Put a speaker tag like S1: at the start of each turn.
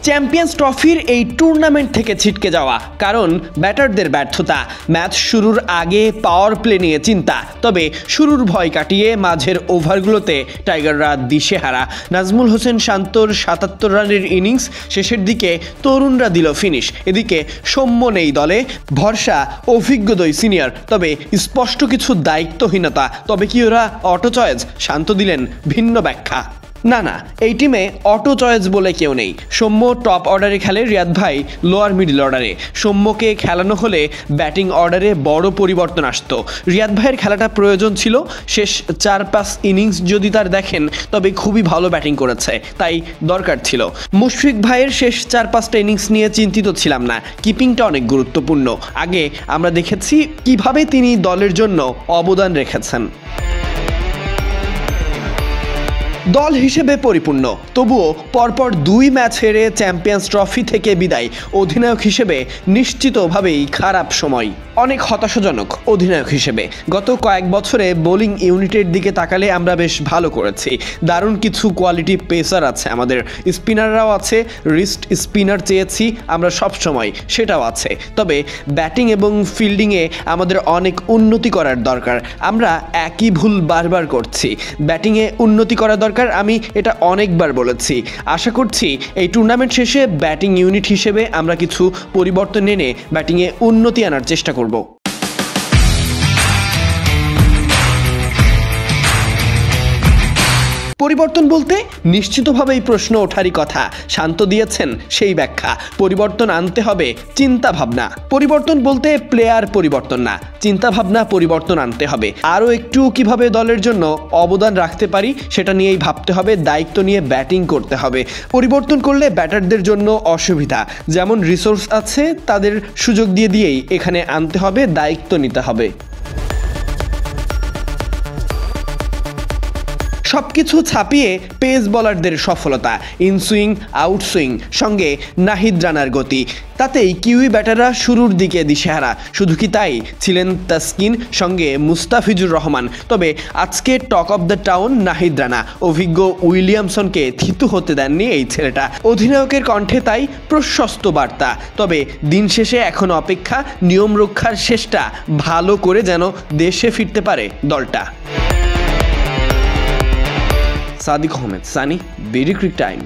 S1: Champions ট্রফির এই tournament থেকে ছিটকে যাওয়া কারণ ব্যাটারদের ব্যর্থতা। ম্যাচ শুরুর আগে পাওয়ার প্লে নিয়ে চিন্তা, তবে শুরুর ভয় কাটিয়ে মাঝের ওভারগুলোতে টাইগাররা দিশেহারা। নাজমুল হোসেন শান্তর ৭৭ রানের ইনিংস, শেষের দিকে তরুণরা দিল ফিনিশ। এদিকে সৌম্য নেই দলে, ভরসা অভিজ্ঞ দুই সিনিয়র, তবে স্পষ্ট কিছু দায়িত্বহীনতা। তবে কি ওরা অটো চয়েস? শান্ত দিলেন ভিন্ন ব্যাখ্যা। না, এই টিমে অটো চয়েস বলে কেউ নেই। সৌম্য টপ অর্ডারে খেলে, রিয়াদ ভাই লোয়ার মিডল অর্ডারে। সৌম্যকে খেলানো হলে ব্যাটিং অর্ডারে বড় পরিবর্তন আসতো। রিয়াদ ভাইয়ের খেলাটা প্রয়োজন ছিল। শেষ ৪-৫ ইনিংস যদি তার দেখেন তবে খুবই ভালো ব্যাটিং করেছে, তাই দরকার ছিল। মুশফিক ভাইয়ের শেষ ৪-৫টা ইনিংস নিয়ে চিন্তিত ছিলাম না, কিপিংটা অনেক গুরুত্বপূর্ণ। আগে আমরা দেখেছি কিভাবে তিনি দলের জন্য অবদান রেখেছেন। দল হিসেবে পরিপূর্ণ, তবুও পরপর ২ ম্যাচ হেরে চ্যাম্পিয়ন্স ট্রফি থেকে বিদায়। অধিনায়ক হিসেবে নিশ্চিতভাবেই খারাপ সময়, অনেক হতাশাজনক অধিনায়ক হিসেবে। গত কয়েক বছরে বোলিং ইউনিটের দিকে তাকালে আমরা বেশ ভালো করেছি। দারুণ কিছু কোয়ালিটি পেসার আছে, আমাদের স্পিনাররাও আছে। রিস্ট স্পিনার চেয়েছি আমরা সব সময়, সেটাও আছে। তবে ব্যাটিং এবং ফিল্ডিংয়ে আমাদের অনেক উন্নতি করার দরকার। আমরা একই ভুল বারবার করছি। ব্যাটিংয়ে উন্নতি করা দরকার, আমি এটা অনেকবার বলেছি। আশা করছি এই টুর্নামেন্ট শেষে ব্যাটিং ইউনিট হিসেবে আমরা কিছু পরিবর্তন এনে ব্যাটিংয়ে উন্নতি আনার চেষ্টা করব। পরিবর্তন বলতে নিশ্চিতভাবেই প্রশ্ন ওঠারই কথা। শান্ত দিয়েছেন সেই ব্যাখ্যা। পরিবর্তন আনতে হবে চিন্তা ভাবনা। পরিবর্তন বলতে প্লেয়ার পরিবর্তন না, চিন্তা ভাবনা পরিবর্তন আনতে হবে। আরও একটু কিভাবে দলের জন্য অবদান রাখতে পারি সেটা নিয়েই ভাবতে হবে। দায়িত্ব নিয়ে ব্যাটিং করতে হবে। পরিবর্তন করলে ব্যাটারদের জন্য অসুবিধা, যেমন রিসোর্স আছে তাদের সুযোগ দিয়েই এখানে আনতে হবে, দায়িত্ব নিতে হবে। সবকিছু ছাপিয়ে পেস বোলারদের সফলতা, ইনসুইং আউটসুইং, সঙ্গে নাহিদ রানার গতি, তাতেই কিউই ব্যাটাররা শুরুর দিকে দিশেহারা। শুধু কি তাই, ছিলেন তাসকিন, সঙ্গে মুস্তাফিজুর রহমান। তবে আজকে talk of the town Nahid Rana. অভিজ্ঞ উইলিয়ামসনকে থিতু হতে দেননি এই ছেলেটা। অধিনায়কের কণ্ঠে তাই প্রশস্ত বার্তা। তবে দিন শেষে এখন অপেক্ষা, নিয়ম রক্ষার শেষটা ভালো করে যেন দেশে ফিরতে পারে দলটা। Sadiq Ahmed, Sunny, BD cric time.